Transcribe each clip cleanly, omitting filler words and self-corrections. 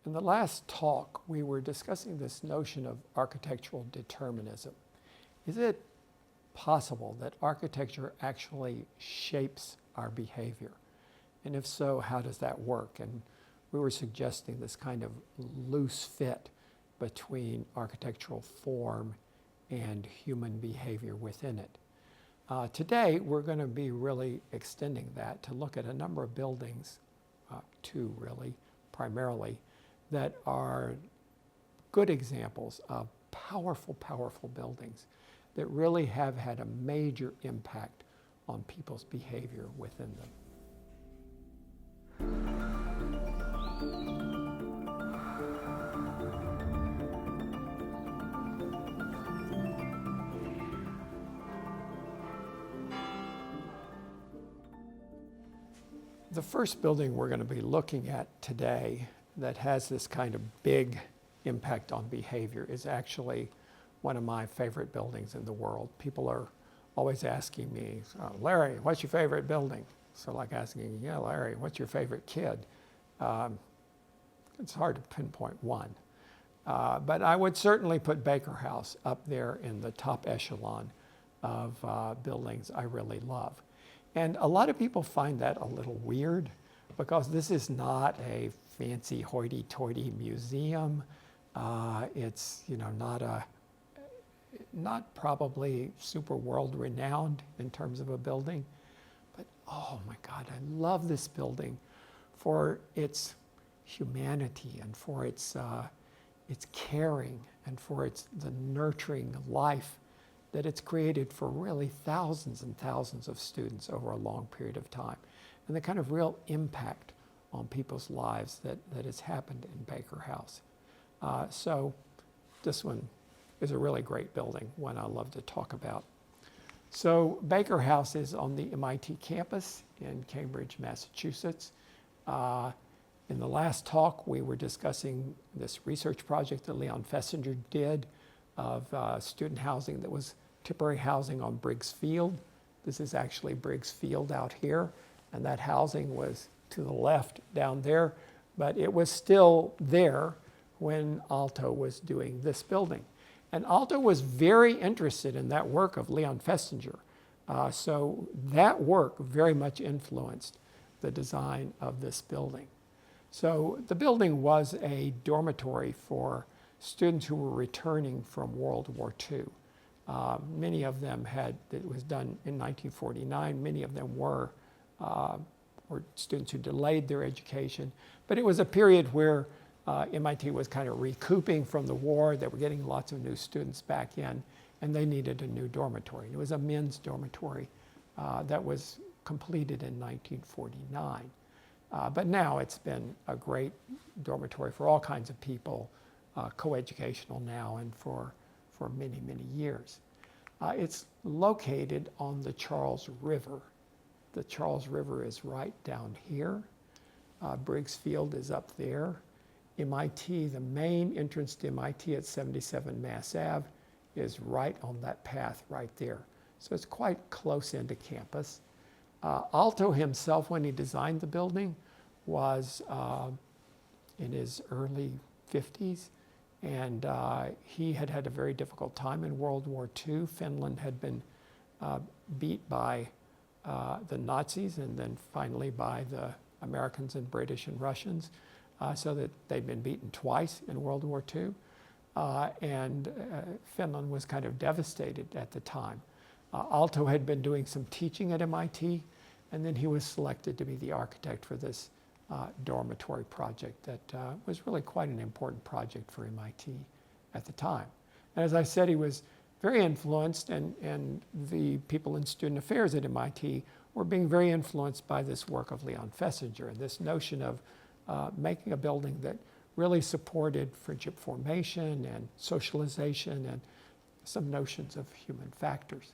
In the last talk, we were discussing this notion of architectural determinism. Is it possible that architecture actually shapes our behavior? And if so, how does that work? And we were suggesting this kind of loose fit between architectural form and human behavior within it. Today, we're going to be really extending that to look at a number of buildings, two really, primarily, that are good examples of powerful, powerful buildings that really have had a major impact on people's behavior within them. The first building we're going to be looking at today that has this kind of big impact on behavior is actually one of my favorite buildings in the world. People are always asking me, Larry, what's your favorite building? So like asking, yeah, Larry, what's your favorite kid? It's hard to pinpoint one. But I would certainly put Baker House up there in the top echelon of buildings I really love. And a lot of people find that a little weird because this is not a fancy hoity-toity museum. It's not probably super world-renowned in terms of a building. But oh my God, I love this building for its humanity and for its caring and for the nurturing life that it's created for really thousands and thousands of students over a long period of time, and the kind of real impact on people's lives that has happened in Baker House. So this one is a really great building, one I love to talk about. So Baker House is on the M.I.T. campus in Cambridge, Massachusetts. In the last talk, we were discussing this research project that Leon Fessinger did of student housing that was temporary housing on Briggs Field. This is actually Briggs Field out here, and that housing was to the left down there, but it was still there when Aalto was doing this building. And Aalto was very interested in that work of Leon Fessinger. So that work very much influenced the design of this building. So the building was a dormitory for students who were returning from World War II. Many of them it was done in 1949, many of them were students who delayed their education. But it was a period where M.I.T. was kind of recouping from the war. They were getting lots of new students back in, and they needed a new dormitory. It was a men's dormitory that was completed in 1949. But now it's been a great dormitory for all kinds of people, coeducational now and for many, many years. It's located on the Charles River. The Charles River is right down here. Briggs Field is up there. M.I.T., the main entrance to M.I.T. at 77 Mass Ave is right on that path right there. So it's quite close into campus. Aalto himself, when he designed the building, was in his early 50s. And he had had a very difficult time in World War II. Finland had been beat by the Nazis and then finally by the Americans and British and Russians, so that they'd been beaten twice in World War II. And Finland was kind of devastated at the time. Aalto had been doing some teaching at M.I.T., and then he was selected to be the architect for this dormitory project that was really quite an important project for M.I.T. at the time. And as I said, he was very influenced, and the people in student affairs at M.I.T. were being very influenced by this work of Leon Fessinger and this notion of making a building that really supported friendship formation and socialization and some notions of human factors.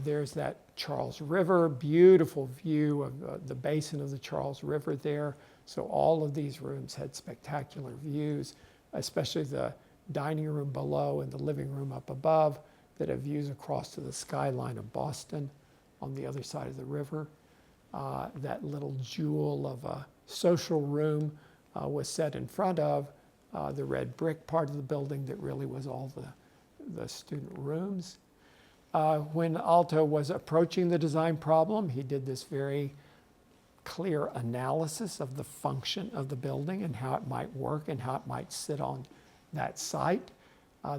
There's that Charles River, beautiful view of the basin of the Charles River there. So all of these rooms had spectacular views, especially the dining room below and the living room up above that have views across to the skyline of Boston on the other side of the river. That little jewel of a social room was set in front of the red brick part of the building that really was all the student rooms. When Alto was approaching the design problem, he did this very clear analysis of the function of the building and how it might work and how it might sit on that site.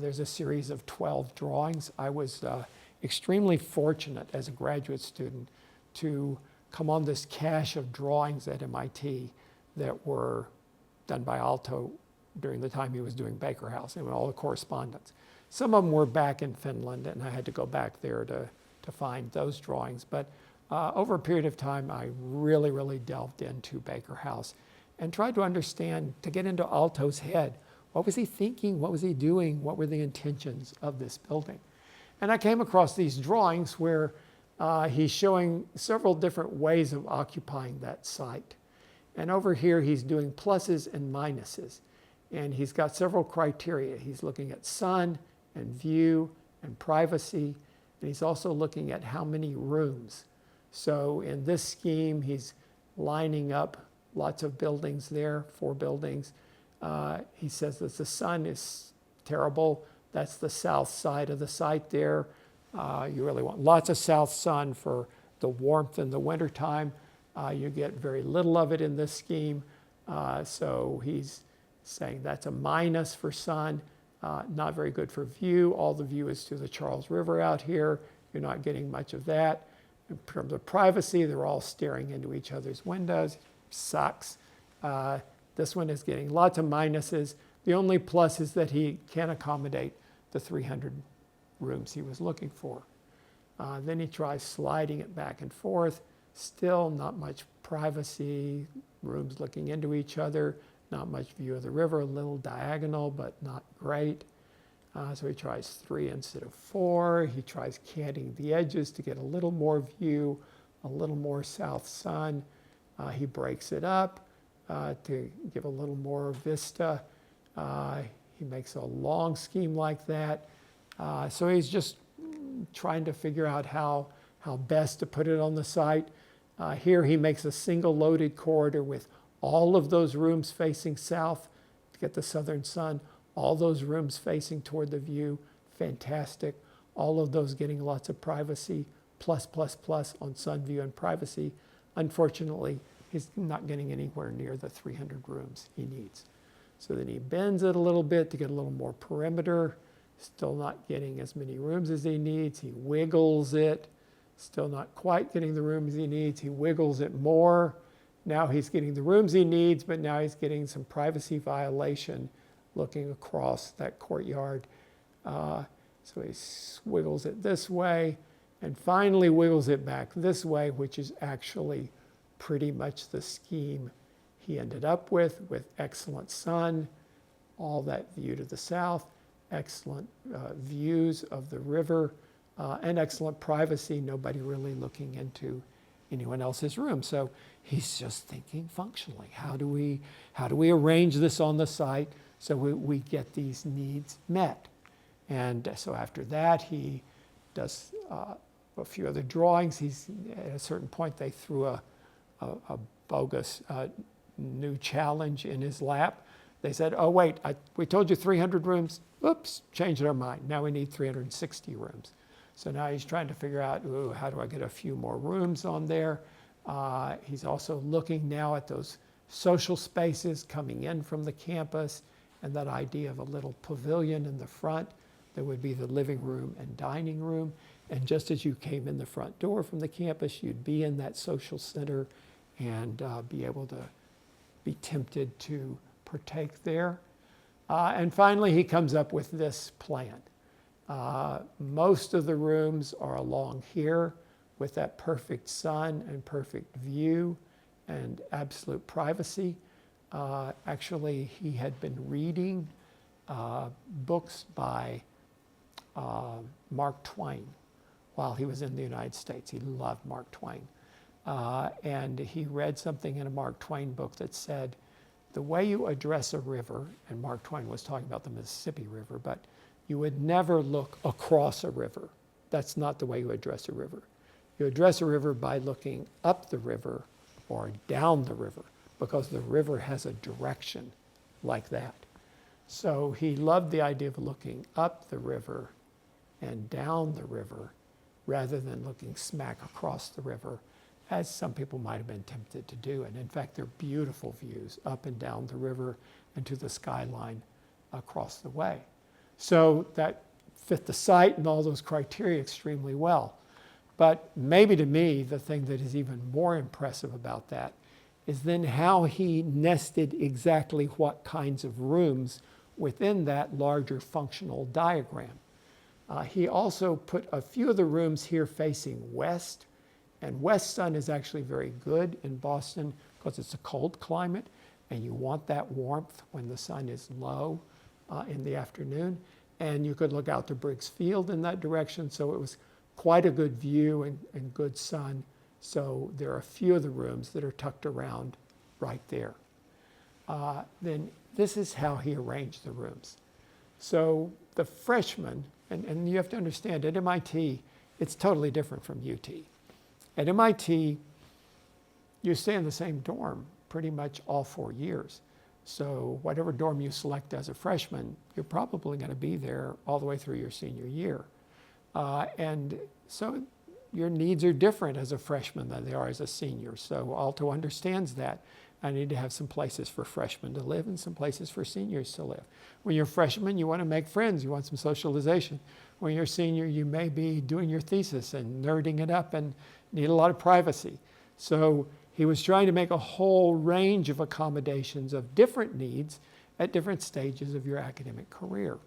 There's a series of 12 drawings. I was extremely fortunate as a graduate student to come on this cache of drawings at MIT that were done by Alto during the time he was doing Baker House and all the correspondence. Some of them were back in Finland, and I had to go back there to find those drawings. But over a period of time, I really, really delved into Baker House and tried to understand, to get into Alto's head. What was he thinking? What was he doing? What were the intentions of this building? And I came across these drawings where he's showing several different ways of occupying that site. And over here, he's doing pluses and minuses. And he's got several criteria. He's looking at sun and view and privacy. And he's also looking at how many rooms. So in this scheme, he's lining up lots of buildings there, 4 buildings. He says that the sun is terrible. That's the south side of the site there. You really want lots of south sun for the warmth in the wintertime. You get very little of it in this scheme. So he's saying that's a minus for sun, not very good for view. All the view is to the Charles River out here. You're not getting much of that. In terms of privacy, they're all staring into each other's windows. Sucks. This one is getting lots of minuses. The only plus is that he can accommodate the 300 rooms he was looking for. Then he tries sliding it back and forth. Still not much privacy, rooms looking into each other, not much view of the river, a little diagonal, but not great. So he tries 3 instead of 4. He tries canting the edges to get a little more view, a little more south sun. He breaks it up to give a little more vista. He makes a long scheme like that. So he's just trying to figure out how best to put it on the site. Here he makes a single loaded corridor with all of those rooms facing south to get the southern sun, all those rooms facing toward the view, fantastic. All of those getting lots of privacy, plus, plus, plus on sun view and privacy. Unfortunately, he's not getting anywhere near the 300 rooms he needs. So then he bends it a little bit to get a little more perimeter, still not getting as many rooms as he needs. He wiggles it, still not quite getting the rooms he needs. He wiggles it more. Now he's getting the rooms he needs, but now he's getting some privacy violation looking across that courtyard. So he wiggles it this way and finally wiggles it back this way, which is actually pretty much the scheme he ended up with excellent sun, all that view to the south, excellent views of the river, and excellent privacy, nobody really looking into anyone else's room. So he's just thinking functionally. How do we arrange this on the site so we get these needs met? And so after that, he does a few other drawings. At a certain point, they threw a bogus new challenge in his lap. They said, oh, wait, we told you 300 rooms. Oops, changed our mind. Now we need 360 rooms. So now he's trying to figure out, how do I get a few more rooms on there? He's also looking now at those social spaces coming in from the campus and that idea of a little pavilion in the front that would be the living room and dining room. And just as you came in the front door from the campus, you'd be in that social center and be able to be tempted to partake there. And finally, he comes up with this plan. Most of the rooms are along here with that perfect sun and perfect view and absolute privacy. Actually, he had been reading books by Mark Twain while he was in the United States. He loved Mark Twain. And he read something in a Mark Twain book that said, the way you address a river, and Mark Twain was talking about the Mississippi River, but you would never look across a river. That's not the way you address a river. You address a river by looking up the river or down the river, because the river has a direction like that. So he loved the idea of looking up the river and down the river rather than looking smack across the river, as some people might have been tempted to do. And in fact, they're beautiful views up and down the river and to the skyline across the way. So that fit the site and all those criteria extremely well. But maybe to me, the thing that is even more impressive about that is then how he nested exactly what kinds of rooms within that larger functional diagram. He also put a few of the rooms here facing west, and west sun is actually very good in Boston because it's a cold climate, and you want that warmth when the sun is low in the afternoon. And you could look out to Briggs Field in that direction, so it was quite a good view and good sun. So there are a few of the rooms that are tucked around right there. Then this is how he arranged the rooms. So the freshmen, and you have to understand, at MIT, it's totally different from UT. At MIT, you stay in the same dorm pretty much all 4 years. So whatever dorm you select as a freshman, you're probably going to be there all the way through your senior year. And so your needs are different as a freshman than they are as a senior. So Alto understands that. I need to have some places for freshmen to live and some places for seniors to live. When you're a freshman, you want to make friends. You want some socialization. When you're a senior, you may be doing your thesis and nerding it up and need a lot of privacy. So he was trying to make a whole range of accommodations of different needs at different stages of your academic career.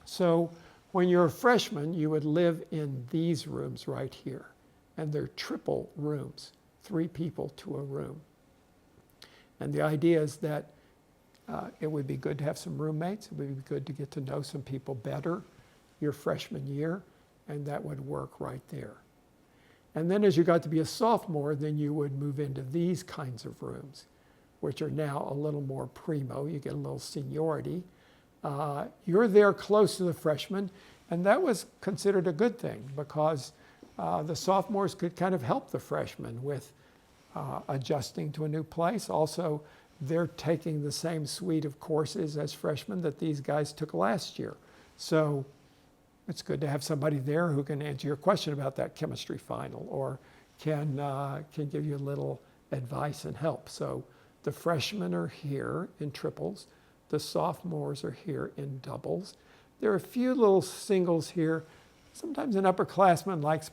So when you're a freshman, you would live in these rooms right here. And they're triple rooms, 3 people to a room. And the idea is that it would be good to have some roommates. It would be good to get to know some people better your freshman year, and that would work right there. And then as you got to be a sophomore, then you would move into these kinds of rooms, which are now a little more primo. You get a little seniority. You're there close to the freshmen, and that was considered a good thing because the sophomores could kind of help the freshmen with adjusting to a new place. Also, they're taking the same suite of courses as freshmen that these guys took last year. So it's good to have somebody there who can answer your question about that chemistry final or can give you a little advice and help. So the freshmen are here in triples. The sophomores are here in doubles. There are a few little singles here. Sometimes an upperclassman likes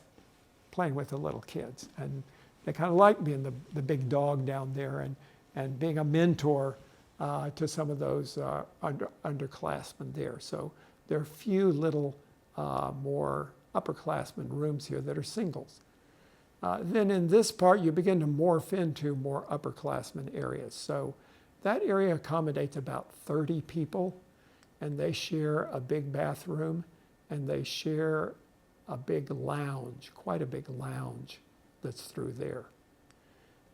playing with the little kids, and they kind of like being the big dog down there and being a mentor to some of those underclassmen there. So there are a few little more upperclassmen rooms here that are singles. Then in this part, you begin to morph into more upperclassmen areas. So that area accommodates about 30 people, and they share a big bathroom, and they share a big lounge, quite a big lounge that's through there.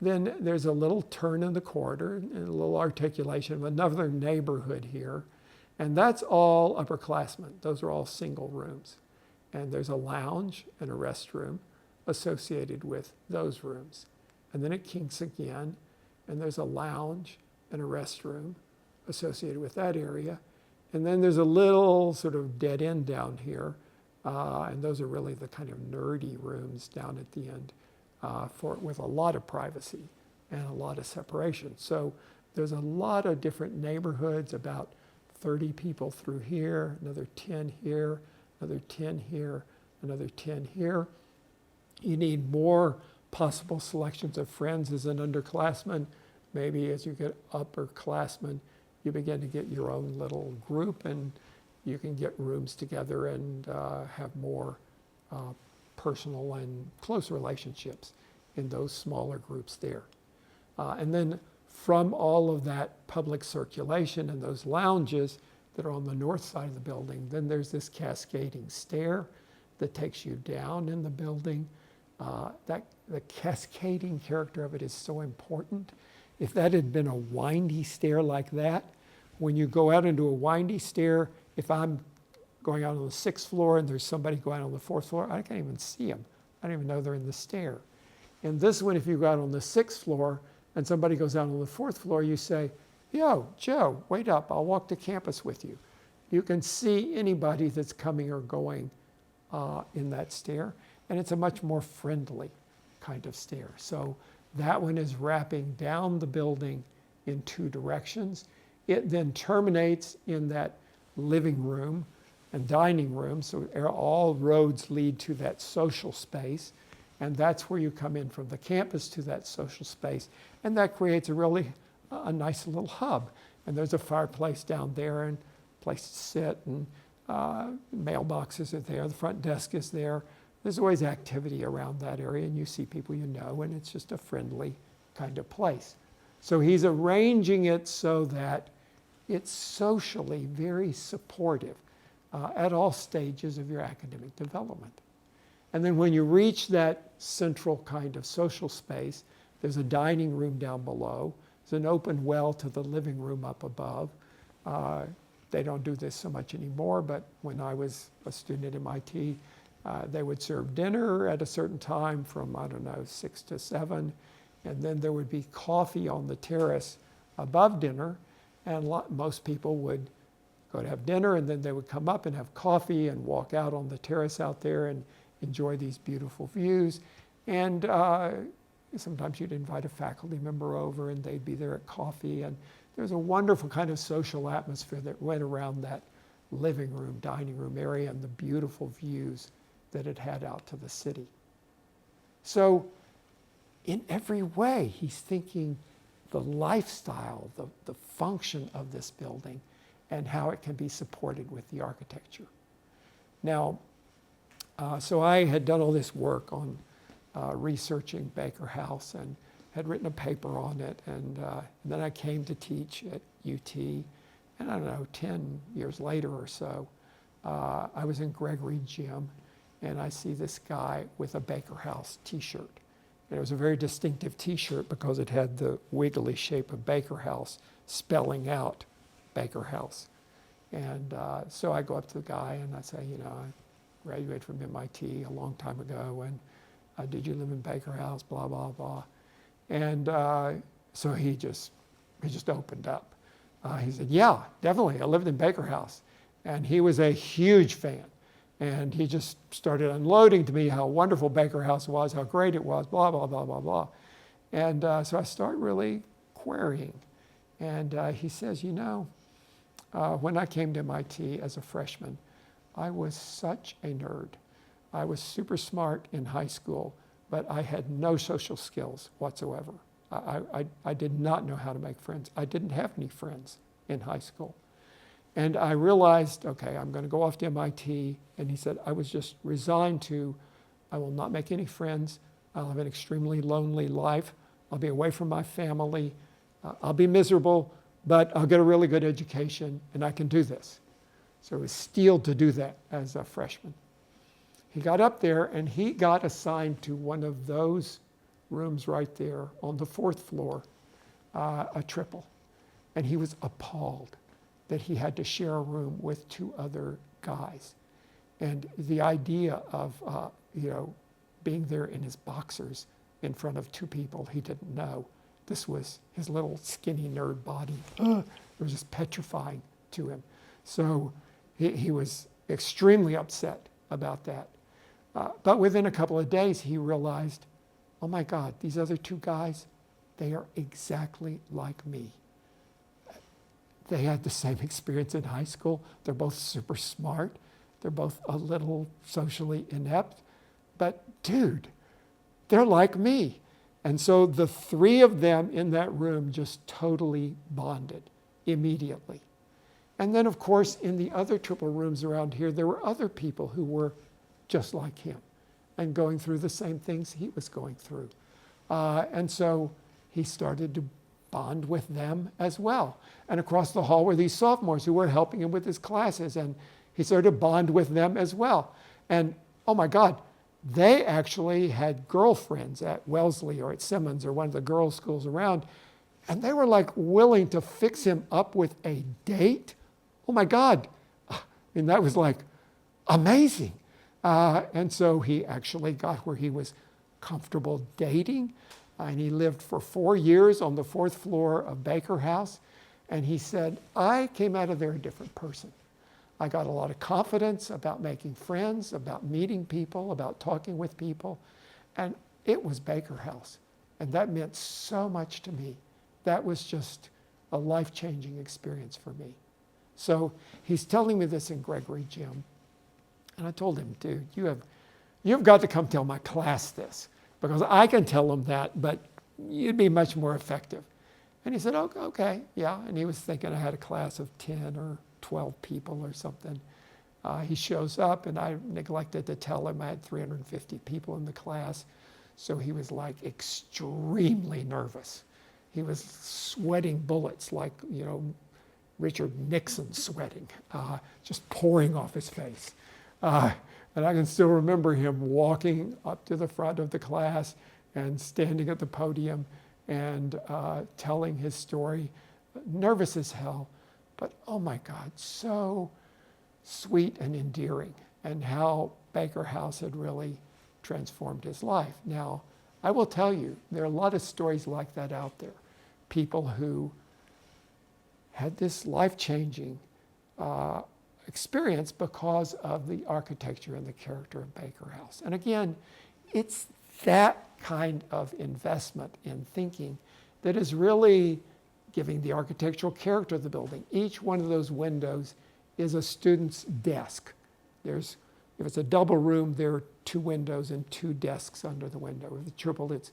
Then there's a little turn in the corridor and a little articulation of another neighborhood here. And that's all upperclassmen. Those are all single rooms. And there's a lounge and a restroom associated with those rooms. And then it kinks again, and there's a lounge and a restroom associated with that area. And then there's a little sort of dead end down here. And those are really the kind of nerdy rooms down at the end with a lot of privacy and a lot of separation. So there's a lot of different neighborhoods, about 30 people through here, another 10 here, another 10 here, another 10 here. You need more possible selections of friends as an underclassman. Maybe as you get upperclassmen, you begin to get your own little group, and you can get rooms together and have more personal and close relationships in those smaller groups there. And then from all of that public circulation and those lounges that are on the north side of the building, then there's this cascading stair that takes you down in the building. The cascading character of it is so important. If that had been a windy stair like that, when you go out into a windy stair, if I'm going out on the 6th floor and there's somebody going out on the 4th floor, I can't even see them. I don't even know they're in the stair. And this one, if you go out on the 6th floor, and somebody goes out on the 4th floor, you say, yo, Joe, wait up, I'll walk to campus with you. You can see anybody that's coming or going in that stair, and it's a much more friendly kind of stair. So that one is wrapping down the building in 2 directions. It then terminates in that living room and dining room, so all roads lead to that social space, and that's where you come in from the campus to that social space, and that creates a really a nice little hub. And there's a fireplace down there and a place to sit, and mailboxes are there, the front desk is there. There's always activity around that area, and you see people you know, and it's just a friendly kind of place. So he's arranging it so that it's socially very supportive at all stages of your academic development. And then when you reach that central kind of social space, there's a dining room down below. There's an open well to the living room up above. They don't do this so much anymore, but when I was a student at MIT, they would serve dinner at a certain time from, 6 to 7, and then there would be coffee on the terrace above dinner, and most people would go to have dinner, and then they would come up and have coffee and walk out on the terrace out there and enjoy these beautiful views. And sometimes you'd invite a faculty member over, and they'd be there at coffee, and there's a wonderful kind of social atmosphere that went around that living room, dining room area, and the beautiful views that it had out to the city. So in every way, he's thinking the lifestyle, the function of this building, and how it can be supported with the architecture. Now, so I had done all this work on researching Baker House and had written a paper on it, and then I came to teach at UT, and I don't know, 10 years later or so, I was in Gregory Gym, and I see this guy with a Baker House t-shirt. And it was a very distinctive t-shirt because it had the wiggly shape of Baker House spelling out Baker House. And so I go up to the guy and I say, I graduated from MIT a long time ago, and did you live in Baker House, blah, blah, blah. And so he just opened up. He said, yeah, definitely, I lived in Baker House. And he was a huge fan. And he just started unloading to me how wonderful Baker House was, how great it was, blah, blah, blah, blah, blah. And so I start really querying. And he says, when I came to MIT as a freshman, I was such a nerd. I was super smart in high school, but I had no social skills whatsoever. I did not know how to make friends. I didn't have any friends in high school. And I realized, okay, I'm going to go off to MIT. And he said, I was just resigned to, I will not make any friends. I'll have an extremely lonely life. I'll be away from my family. I'll be miserable, but I'll get a really good education, and I can do this. So it was steeled to do that as a freshman. He got up there, and he got assigned to one of those rooms right there on the 4th floor, a triple. And he was appalled that he had to share a room with 2 other guys. And the idea of, being there in his boxers in front of 2 people he didn't know, this was his little skinny nerd body. It was just petrifying to him. So he was extremely upset about that. But within a couple of days, he realized, oh my God, these other 2 guys, they are exactly like me. They had the same experience in high school. They're both super smart. They're both a little socially inept. But dude, they're like me. And so the 3 of them in that room just totally bonded immediately. And then, of course, in the other triple rooms around here, there were other people who were just like him and going through the same things he was going through. And so he started to bond with them as well. And across the hall were these sophomores who were helping him with his classes, and he started to bond with them as well. And oh my God, they actually had girlfriends at Wellesley or at Simmons or one of the girls' schools around, and they were like willing to fix him up with a date. Oh my God. I mean, that was like amazing. And so he actually got where he was comfortable dating. And he lived for 4 years on the 4th floor of Baker House. And he said, I came out of there a different person. I got a lot of confidence about making friends, about meeting people, about talking with people. And it was Baker House. And that meant so much to me. That was just a life-changing experience for me. So he's telling me this in Gregory Gym. And I told him, dude, you've got to come tell my class this, because I can tell them that, but you'd be much more effective. And he said, okay, yeah. And he was thinking I had a class of 10 or 12 people or something. He shows up, and I neglected to tell him I had 350 people in the class. So he was like extremely nervous. He was sweating bullets like, Richard Nixon sweating, just pouring off his face. And I can still remember him walking up to the front of the class and standing at the podium and telling his story, nervous as hell, but oh my God, so sweet and endearing, and how Baker House had really transformed his life. Now, I will tell you, there are a lot of stories like that out there. People who had this life-changing experience because of the architecture and the character of Baker House. And again, it's that kind of investment in thinking that is really giving the architectural character of the building. Each one of those windows is a student's desk. If it's a double room, there are 2 windows and 2 desks under the window. If it's triple, it's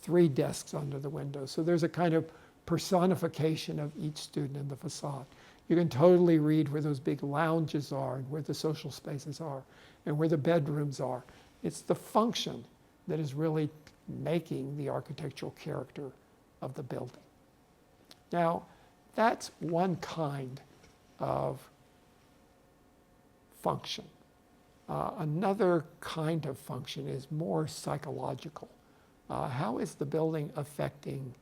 3 desks under the window. So there's a kind of personification of each student in the facade. You can totally read where those big lounges are and where the social spaces are and where the bedrooms are. It's the function that is really making the architectural character of the building. Now, that's one kind of function. Another kind of function is more psychological. How is the building affecting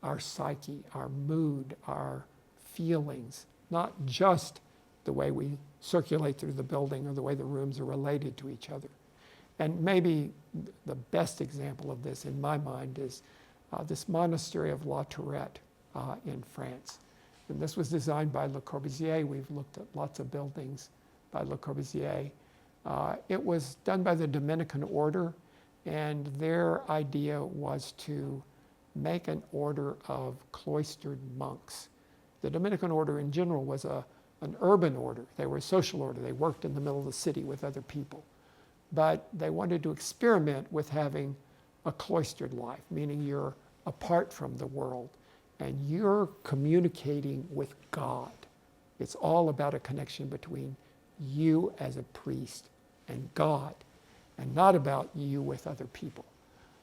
our psyche, our mood, our feelings, not just the way we circulate through the building or the way the rooms are related to each other. And maybe the best example of this in my mind is this monastery of La Tourette in France. And this was designed by Le Corbusier. We've looked at lots of buildings by Le Corbusier. It was done by the Dominican order, and their idea was to make an order of cloistered monks. The Dominican order in general was an urban order. They were a social order. They worked in the middle of the city with other people. But they wanted to experiment with having a cloistered life, meaning you're apart from the world and you're communicating with God. It's all about a connection between you as a priest and God, and not about you with other people.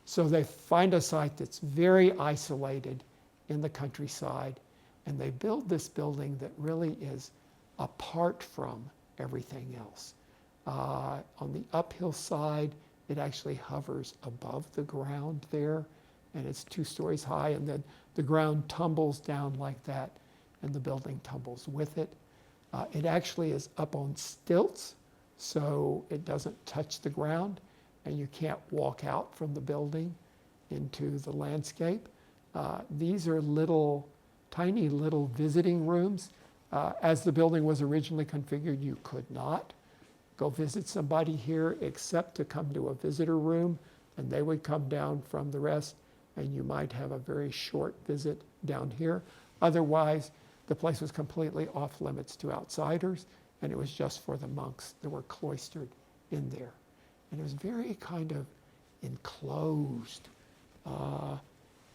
So they find a site that's very isolated in the countryside, and they build this building that really is apart from everything else. On the uphill side, it actually hovers above the ground there, and it's 2 stories high, and then the ground tumbles down like that, and the building tumbles with it. It actually is up on stilts, so it doesn't touch the ground, and you can't walk out from the building into the landscape. These are tiny little visiting rooms. As the building was originally configured, you could not go visit somebody here except to come to a visitor room, and they would come down from the rest, and you might have a very short visit down here. Otherwise, the place was completely off limits to outsiders, and it was just for the monks that were cloistered in there. And it was very kind of enclosed,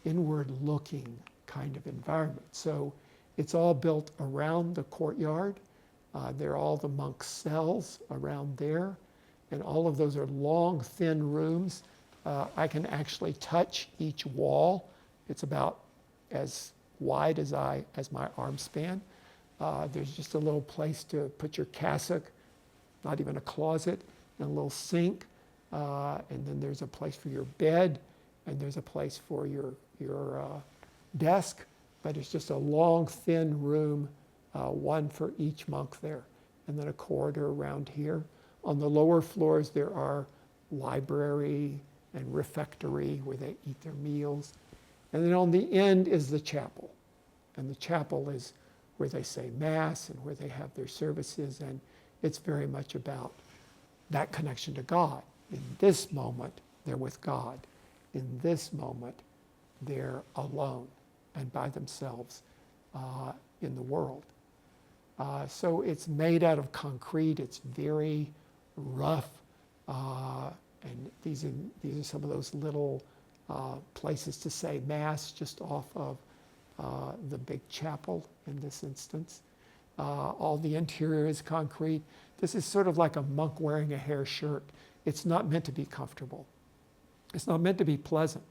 inward-looking kind of environment. So it's all built around the courtyard. There are all the monks' cells around there, and all of those are long, thin rooms. I can actually touch each wall. It's about as wide as my arm span. There's just a little place to put your cassock, not even a closet, and a little sink, and then there's a place for your bed, and there's a place for your desk, but it's just a long, thin room, one for each monk there, and then a corridor around here. On the lower floors, there are library and refectory where they eat their meals. And then on the end is the chapel. And the chapel is where they say Mass and where they have their services. And it's very much about that connection to God. In this moment, they're with God. In this moment, they're alone and by themselves in the world. So it's made out of concrete. It's very rough. And these are some of those little places to say Mass just off of the big chapel in this instance. All the interior is concrete. This is sort of like a monk wearing a hair shirt. It's not meant to be comfortable. It's not meant to be pleasant.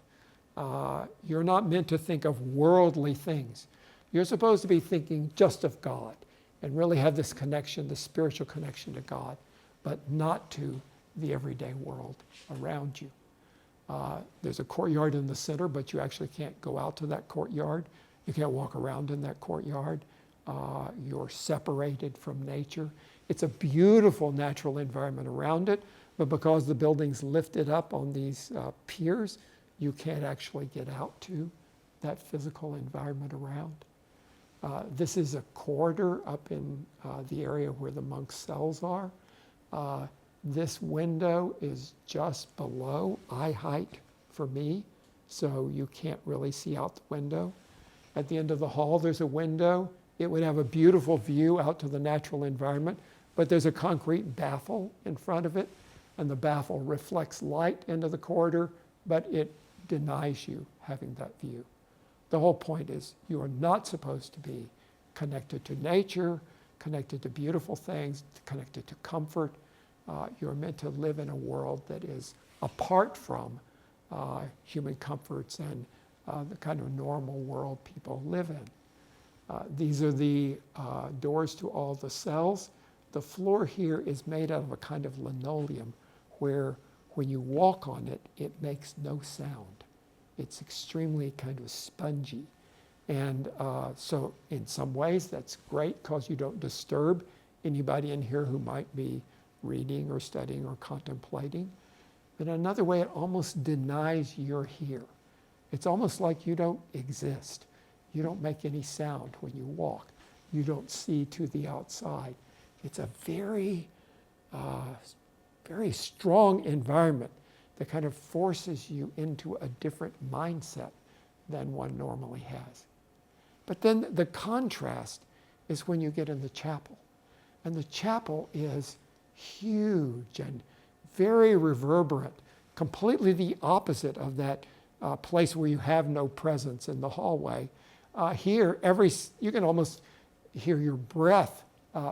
You're not meant to think of worldly things. You're supposed to be thinking just of God and really have this connection, the spiritual connection to God, but not to the everyday world around you. There's a courtyard in the center, but you actually can't go out to that courtyard. You can't walk around in that courtyard. You're separated from nature. It's a beautiful natural environment around it, but because the building's lifted up on these piers, you can't actually get out to that physical environment around. This is a corridor up in the area where the monks' cells are. This window is just below eye height for me, so you can't really see out the window. At the end of the hall, there's a window. It would have a beautiful view out to the natural environment, but there's a concrete baffle in front of it, and the baffle reflects light into the corridor, but it denies you having that view. The whole point is you are not supposed to be connected to nature, connected to beautiful things, connected to comfort. You're meant to live in a world that is apart from human comforts and the kind of normal world people live in. These are the doors to all the cells. The floor here is made out of a kind of linoleum where when you walk on it, it makes no sound. It's extremely kind of spongy. And so in some ways that's great because you don't disturb anybody in here who might be reading or studying or contemplating. But another way, it almost denies you're here. It's almost like you don't exist. You don't make any sound when you walk. You don't see to the outside. It's a very, very strong environment that kind of forces you into a different mindset than one normally has. But then the contrast is when you get in the chapel. And the chapel is huge and very reverberant, completely the opposite of that place where you have no presence in the hallway. Here, you can almost hear your breath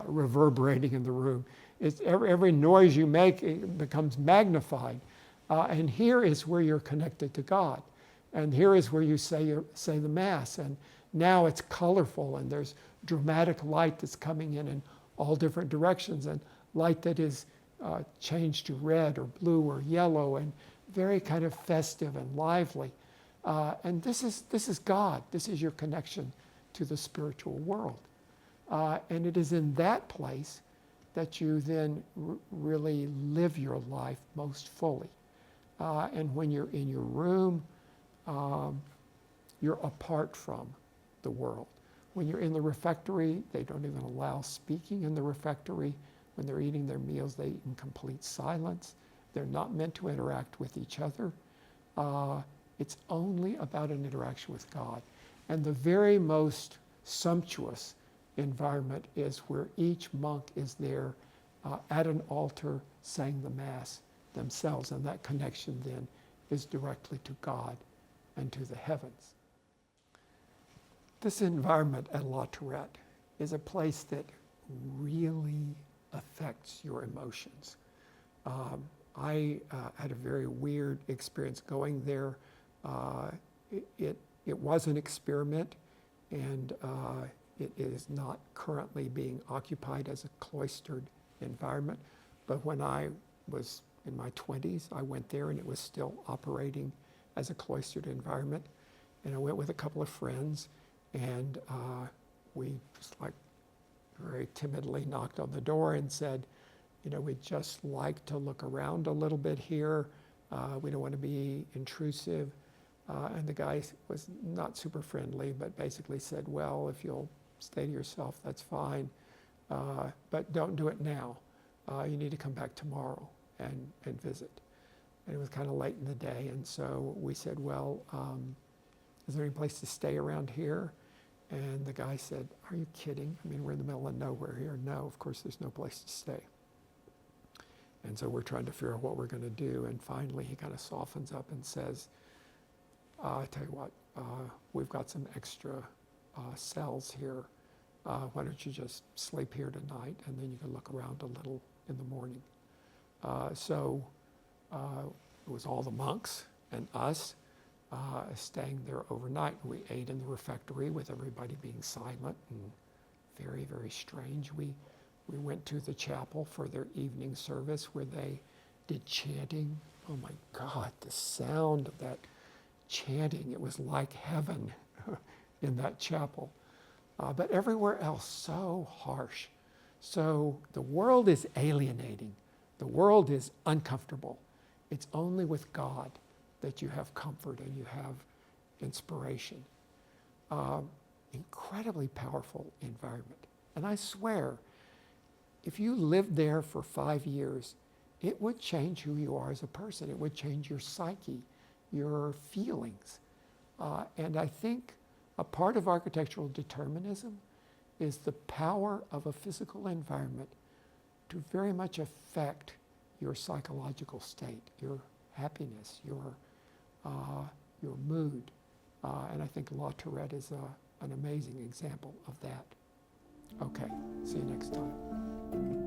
reverberating in the room. It's every noise you make, it becomes magnified. And here is where you're connected to God. And here is where you say the Mass. And now it's colorful and there's dramatic light that's coming in all different directions, and light that is changed to red or blue or yellow and very kind of festive and lively. And this is God. This is your connection to the spiritual world. And it is in that place that you then really live your life most fully. And when you're in your room, you're apart from the world. When you're in the refectory, they don't even allow speaking in the refectory. When they're eating their meals, they eat in complete silence. They're not meant to interact with each other. It's only about an interaction with God. And the very most sumptuous environment is where each monk is there at an altar saying the Mass themselves. And that connection then is directly to God and to the heavens. This environment at La Tourette is a place that really affects your emotions. I had a very weird experience going there. It was an experiment, and it is not currently being occupied as a cloistered environment. But when I was in my 20s, I went there and it was still operating as a cloistered environment. And I went with a couple of friends, and we just like very timidly knocked on the door and said, we'd just like to look around a little bit here. We don't want to be intrusive. And the guy was not super friendly, but basically said, well, if you'll stay to yourself, that's fine. But don't do it now. You need to come back tomorrow and visit. And it was kind of late in the day, and so we said, well, is there any place to stay around here? And the guy said, are you kidding? I mean, we're in the middle of nowhere here. No, of course there's no place to stay. And so we're trying to figure out what we're going to do, and finally he kind of softens up and says, I tell you what, we've got some extra cells here. Why don't you just sleep here tonight, and then you can look around a little in the morning. So it was all the monks and us staying there overnight. We ate in the refectory with everybody being silent and very, very strange. We went to the chapel for their evening service where they did chanting. Oh my God, the sound of that chanting, it was like heaven in that chapel. But everywhere else, so harsh. So the world is alienating. The world is uncomfortable. It's only with God that you have comfort and you have inspiration. Incredibly powerful environment. And I swear, if you lived there for 5 years, it would change who you are as a person. It would change your psyche, your feelings. And I think a part of architectural determinism is the power of a physical environment to very much affect your psychological state, your happiness, your mood. And I think La Tourette is an amazing example of that. Okay, see you next time.